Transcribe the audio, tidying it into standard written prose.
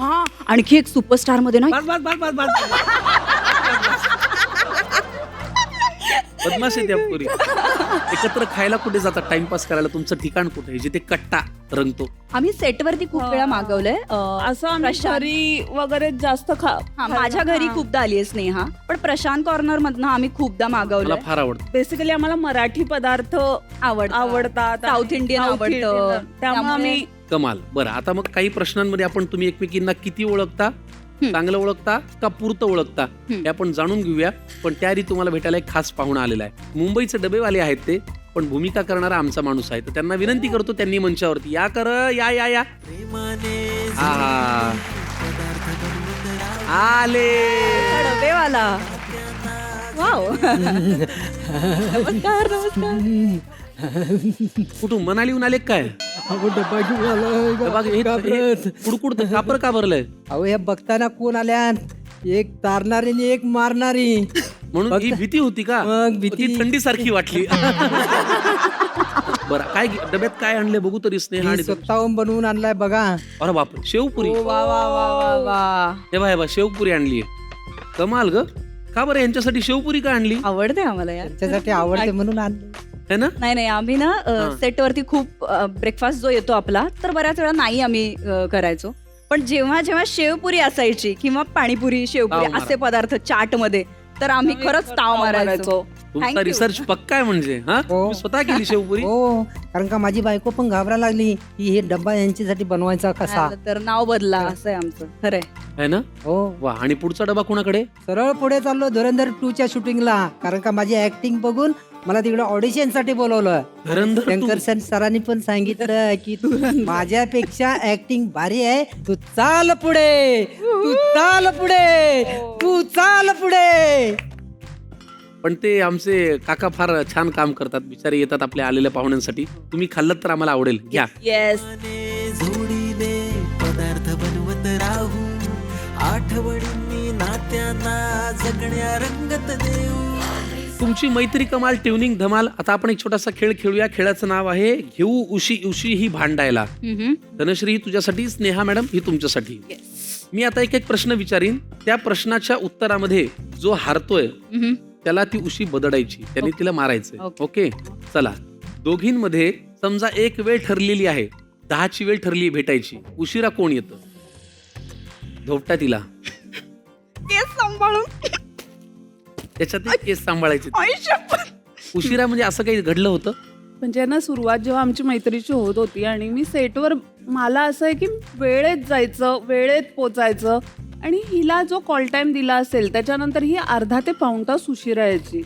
हा आणखी एक सुपरस्टार मध्ये ना बस बस बस बस बस बदमाश आहे त्या पोरी. एकत्र खायला कुठे जातात, टाइमपास करायला? तुमचं ठिकाण कुठे आहे जिथे कट्टा रंगतो? आम्ही सेटवरती खूप वेळा मागवलंय असं आम्ही प्रशांत- घरी वगैरे जास्त हा, माझ्या घरी खूपदा आली आहे स्नेहा, पण प्रशांत कॉर्नर मधनं आम्ही खूपदा मला मागवलंय. फार आवडतं. बेसिकली आम्हाला मराठी पदार्थ आवडतात, साऊथ इंडियन आवडतं. त्यामुळे आम्ही कमाल. बरं, आता मग काही प्रश्नांमध्ये आपण तुम्ही एकमेकींना किती ओळखता, चांगलं ओळखता का पुरतं ओळखता हे आपण जाणून घेऊया. पण त्याआधी तुम्हाला भेटायला एक खास पाहुणा आलेला आहे. मुंबईचे डबेवाले आहेत ते, पण भूमिका करणारा आमचा माणूस आहे. तर त्यांना विनंती करतो, त्यांनी मंचावरती या कर. या या या हा आले. डबेवाला. वाव. नमस्कार नमस्कार. कुठून, मनालीहून आले काय? कुडकुड कापर का भरलंय? अहो हे बघताना कोण आल्या, एक तारणारी आणि एक मारणारी, म्हणून ही भीती होती का? मग भीती. ती थंडी सारखी वाटली. बरं, काय डब्यात काय आणले बघू तरी स्नेहा. आणि स्वतःहून बनवून आणलाय बघा. अरे बाप, शेवपुरी. वा वा वा वा वा. हे बा शेवपुरी आणली. कमाल ग. का बरं यांच्यासाठी शेवपुरी का आणली? आवडते आम्हाला यार. त्याच्यासाठी आवडते म्हणून आणले. है ना? नाही आम्ही ना सेटवरती खूप ब्रेकफास्ट जो येतो आपला, तर बऱ्याच वेळा नाही आम्ही करायचो. पण जेव्हा जेव्हा शेवपुरी असायची किंवा पाणीपुरी शेवपुरी ताव असे पदार्थ चाट मध्ये, तर आम्ही खरंच ताव मारायचो. तुमचा Thank you. रिसर्च पक्का आहे म्हणजे. हा, हो. तुम्ही स्वतः केली शेवपुरी? हो, कारण का माझी बायको पण घाबरा लागली की हे डब्बा यांच्यासाठी बनवायचा कसा. तर नाव बदला असं आहे आमचं. खरंय. है ना? हो, वा. आणि पुढचा डबा कुणाकडे? सरळ पुढे चाललो धुरंधर 2च्या शूटिंगला, कारण का माझी ऍक्टिंग बघून मला तिकडे ऑडिशन साठी बोलवलं. धुरंधर 2. शंकर सरांनी पण सांगितलं की तू माझ्यापेक्षा ऍक्टिंग भारी आहे, तू चाल पुढे, तू चाल पुढे, तू चाल पुढे. पण ते आमचे काका फार छान काम करतात, बिचारे येतात आपल्या आलेल्या पाहुण्यांसाठी. तुम्ही खाल्लं तर आम्हाला आवडेल. घ्या. येस. जोडीने पदार्थ बनवत राहू, आठवणींनी नात्यांना जगण्या रंगत देऊ. तुमची मैत्री कमाल, ट्युनिंग धमाल. आता आपण एक छोटासा खेळ खेळूया. खेळाचं नाव आहे घेऊ उशी उशी ही भांडायला. धनश्री तुझ्यासाठी, स्नेहा मॅडम ही तुमच्यासाठी. मी आता एक एक प्रश्न विचारीन, त्या प्रश्नाच्या उत्तरामध्ये जो हारतोय त्याला ती उशी बदडायची, त्यांनी तिला मारायचंय. ओके, चला. दोघींमध्ये समजा एक वेळ ठरलेली आहे, 10ची वेळ ठरली भेटायची. उशिरा कोण येतं? धोपटा तिला. केस सांभाळून. त्याच्यात केस सांभाळायचे. आयुष्य. उशिरा म्हणजे असं काही घडलं होतं? म्हणजे ना सुरुवात जेव्हा आमची मैत्रीची होत होती आणि मी सेटवर, मला असं आहे की वेळेत जायचं, वेळेत पोचायचं, आणि हिला जो कॉल टाइम दिला असेल त्याच्यानंतर ही अर्धा ते पाऊण तास उशिरा यायची.